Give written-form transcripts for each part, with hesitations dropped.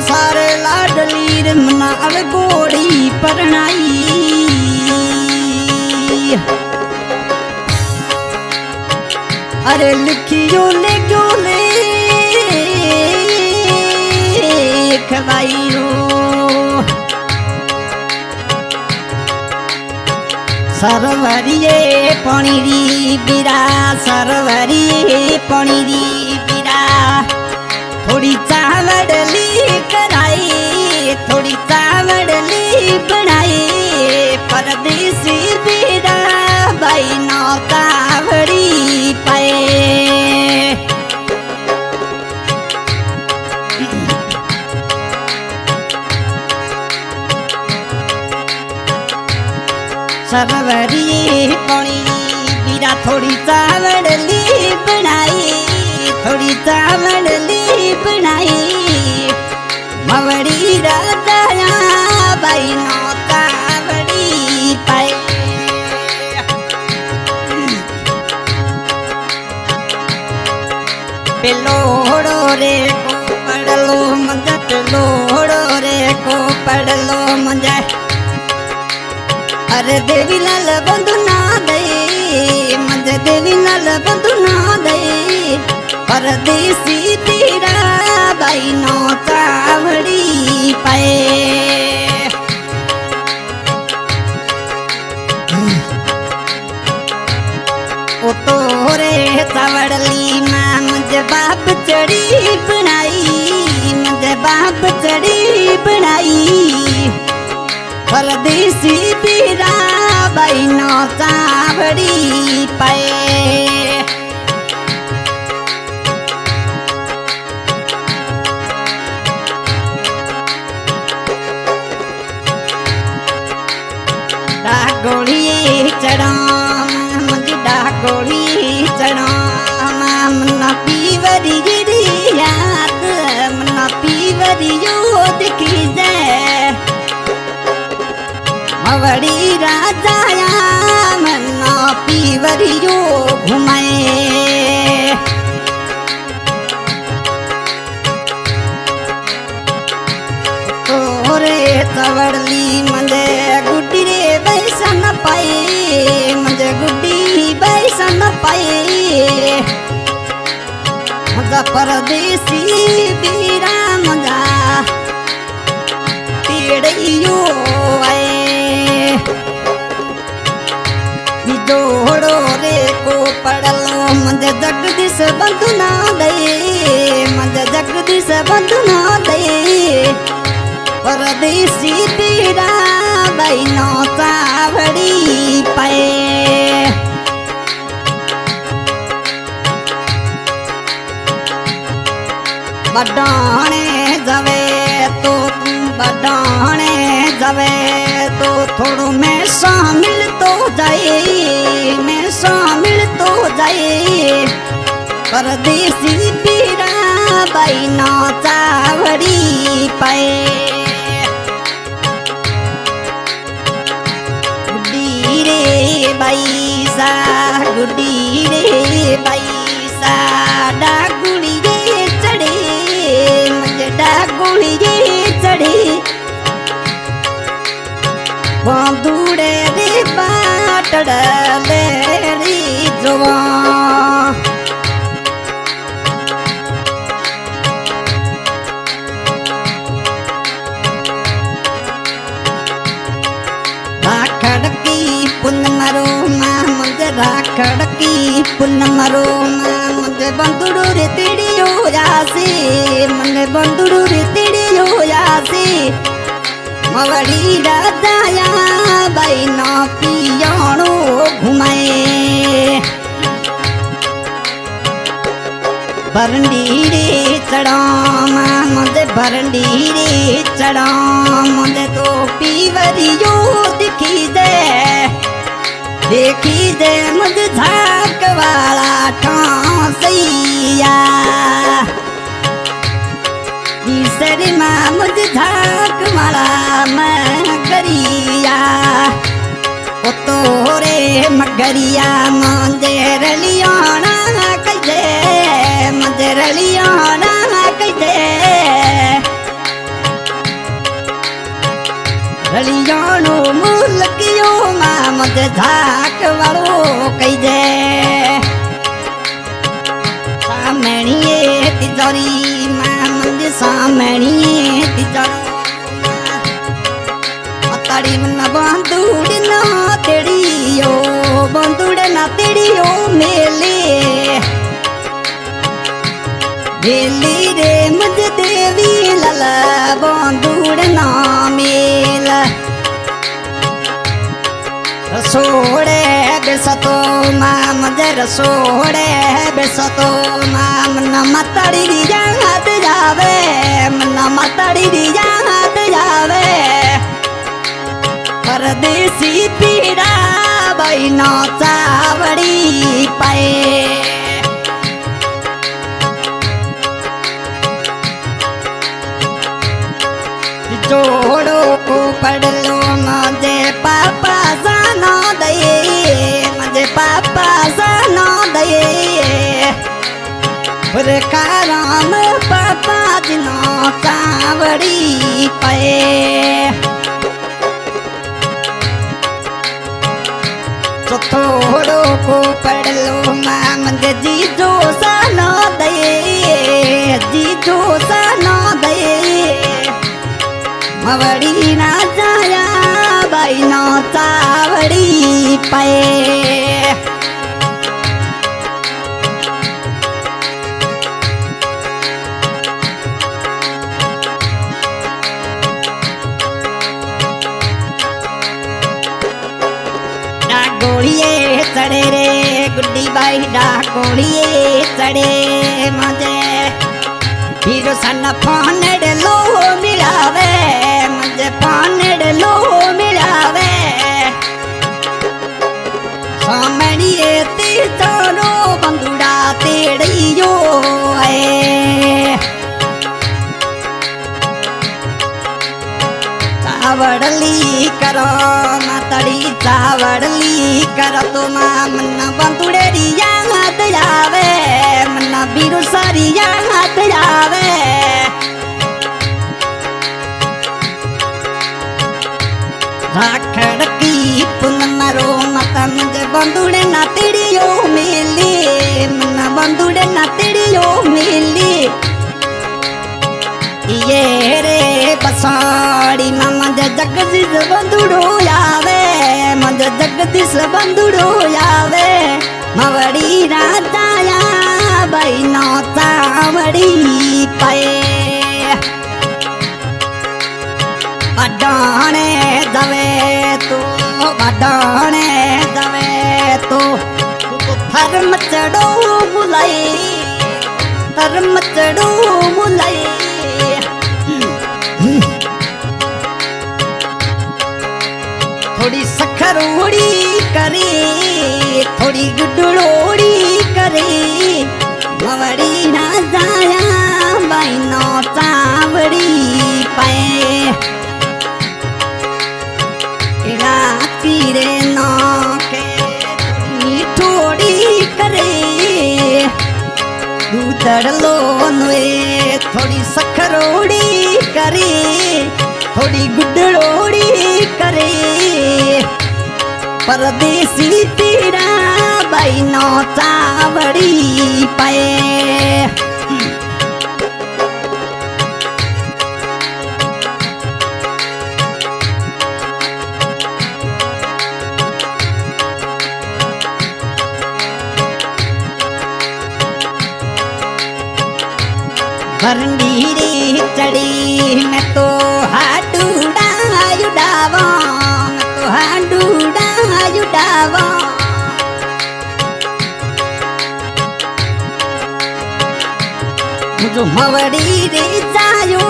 सारे लाडली रे मना अब गोड़ी परनाई अरे लिखियो ले क्यों ले खवाइयो सरवरिये पणीरी बीरा सरवरिये पणीरी बीरा थोड़ी चावड़ली कराई थोड़ी चावड़ली बनाई परदेसी बीरा बाई नौ कावड़ी पाए सरवरी पणी बीरा थोड़ी चावड़ली बनाई थोड़ी चावड़ली बनाई मवड़ी राजाया बाई नौ कावड़ी पाए पेलोड़ो रे को पड़लो मंजा पेलोड़ो रे को पड़लो मंजा अरे देवी लाल बंधु ना दे मंजे देवी लाल बंधु ना दे परदेसी तेरा बाई नौ चावड़ी पाए ओ तोरे चावड़ली मां मुझे बाप चढ़ी बनाई मुझे बाप चढ़ी बनाई परदेसी बीरा बाई नौ चावड़ी पाए डागोड़ी चढ़ा मुझे डागोड़ी चढ़ा मना पीवरी गिरी याद मना पीवरी यो दिखी जाए मवड़ी राजाया मना पीवरियो घुमाए तोरे चवड़ली मंजे गुड्डी रे बैसन पाए मंजे गुड्डी बैसन पाए मजा परदेसी बीरा मजा तेड़ियो आए जोड़ो रे को पड़लो मुझे जगदीश बंधु ना दे मुझे जगदीश बंधु ना दे परदेसी तेरा बाई नौ चावड़ी पाए बडाने जावे तो बडाने जावे तो थोड़ो में शामिल तो जाए में शामिल तो जाए परदेसी बीरा बाई नौ चावड़ी पाए गुड्डी रे बाई सा गुड्डी रे बाई सा डागुड़ी चढ़े मुझे डागुड़ी चढ़े बांधुड़े रे बाटड़ले रे जवा राखड़ की पुन्न मरो मां मुझे राखड़ की पुन्न मरो मां मुझे बंधुड़ो रे तेड़ी हो जासे मुझे बंधुड़ो रे तेड़ी हो जासे मवड़ी राजाया बाई नौ पियाणो घुमाए भरंडी रे चढ़ा मुझे भरंडी रे चढ़ा मुझे तो पीवरियो दिखी दे देखी दे मुझे झाक वाला ठांसैया तीसरी माँ मुझे झाक वाला मगरिया ओ तोरे मगरिया मंदिर लियाना कैसे मंदिर लियाना कैसे मजे झाक वालो कई जे सामणिए तिजोरी मां मजे सामणिए तिजोरी अताड़ी मन बंदूड़ ना तेड़ियो बंदूड़ ना तेड़ियो मेले बेली रे मुझ देवी लला बंदूड़ ना मेल रसोड़े बेसतो मां मुझे रसोड़े बेसतो मां मन मतड़ी याद जावे मन मतड़ी याद जावे परदेसी पीड़ा बैनो चावड़ी पाए जोड़ो को पढ़ लो मुझे पापा जानो दे मुझे पापा जानो दे राम पापा जिनो चावड़ी पाए तो थोड़ो को पढ़ लो मां मुझे जीजो जानो दे जीजो जानो दे मवड़ी ना जाया बाई नो चावड़ी पाए डाकोड़िए चढ़े रे गुड्डी बाई डाकोड़िए चढ़े मजे फिर सन फोन लो मिलावे मुझे फोन लो मिलावे सामणिए तीचोरो बंदूड़ा तेड़ियो है चावड़ली करो मतड़ी चावड़ली करो तो मां मन बंदूड़े याद जावे मन बीरू सारी याद जावे राखड़ की पुनमरो मत मुझे बंदूड़े ना तेड़ियो मिली मन बंदूड़े ना तेड़ियो मिली ये रे बसाड़ी में मुझे जगदीश बंदूड़ो आवे मुझे जगदीश बंदूड़ो आवे मवड़ी राजाया बाई नो चावड़ी पाए अडाने दवे तो अडाने दवे तो धर्म चढ़ो बुलाई धर्म चढ़ो बुलाई थोड़ी सखरोड़ी करे थोड़ी गुडड़ोड़ी करे मवड़ी ना जाया बाई नो चावड़ी पाए तीरे नो के थोड़ी करे दूधड़ लो नुए थोड़ी सखरोड़ी करे थोड़ी गुडड़ोड़ी करे परदेसी तीरा बाई नो चावड़ी पाए भरंडी रे चढ़ी मैं तो हाडूड़ा युडावा मैं तो हाडूड़ा युडावा मुझो मवड़ी रे जायो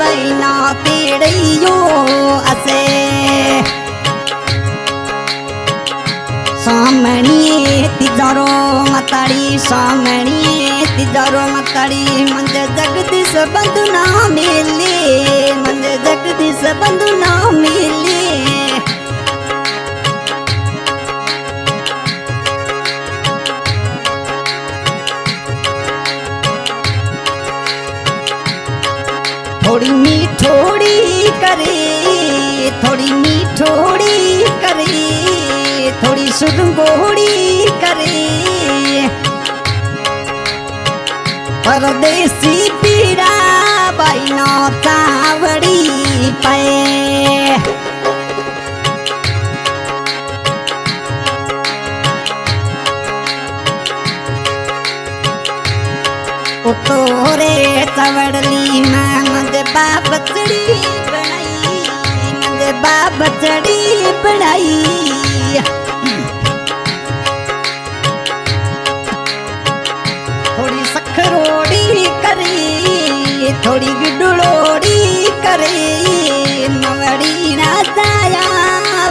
बैना तेड़ियो असे सामणिए तिजोरो मतड़ी सामणिए तिजोरो मतड़ी मंजे जगदीश बंधु ना मिले मंजे जगदीश बंधु ना मिले थोड़ी मीठोड़ी करे थोड़ी मीठोड़ी करे थोड़ी सुरंगोड़ी करे परदेसी पीरा बाई नो चावड़ी पे तोरे चवड़ली मद बाप चढ़ी बनाई मद बाप चढ़ी बनाई थोड़ी सखरोड़ी करे थोड़ी गिडड़ोड़ी करे मवड़ी ना जाया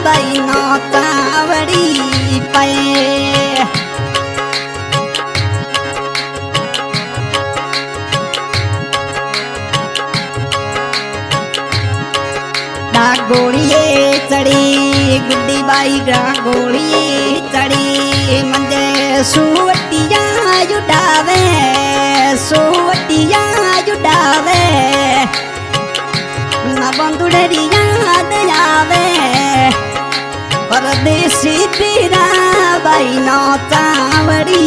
बाई नो चावड़ी पे डागोड़िए चढ़ी गुड्डी बाई डागोड़िए चढ़ी मंजे सुवटिया जुटावे सुवटिया जुटावे न बंदुड़रिया दयावे परदेसी पीरा बाई नो चावड़ी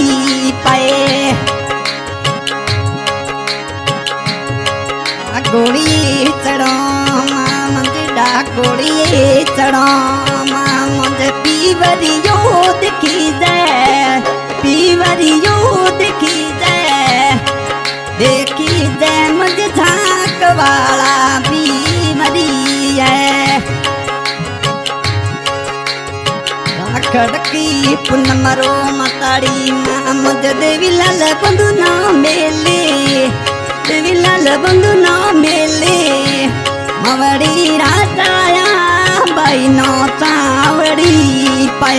पे गोड़ी चढ़ो डाकोड़िए चढ़ो मुझे पीवरियो दिखी जाए पीवरियो दिखी जाए देखी जाए मुझे झांक वाला पीवरी है खड़की पुनमरो मताड़ी मुझे देवी लाल बंधु ना मेले देवी लाल बंधु ना मेले मवड़ी राजाया बाई नो चावड़ी पे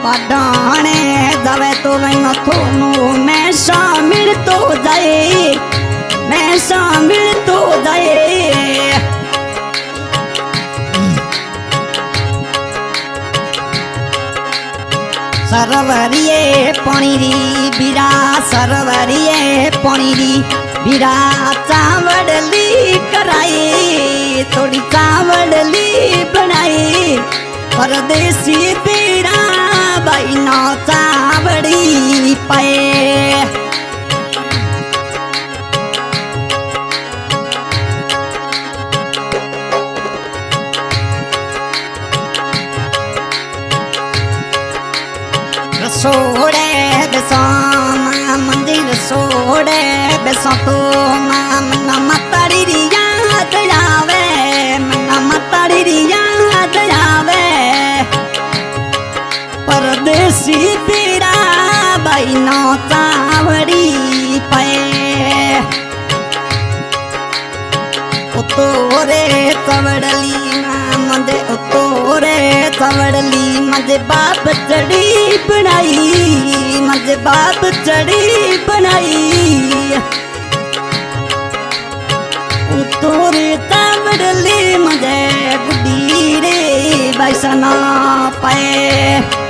बडाने दवे तो मैं थोनू मैं शामिल तो जाए मैं शामिल तो जाए सरवरिए पणीरी बीरा सरवरिए पणीरी बीरा चावड़ली कराए थोड़ी चावड़ली बनाए परदेसी बीरा बाई नो चावड़ी पे सोड़े बेसो मंदिर सोड़े बेसो तो मन मतड़ी याद आवे मन मतड़ी याद आवे परदेसी पीरा बाई नो चावड़ी पे तोरे चवड़ली मजे तोरे चवड़ली मजे बाप चढ़ी बनाई मजे बाप चढ़ी बनाई तोरे चवड़ली मजे गुड्डी रे बैसना पे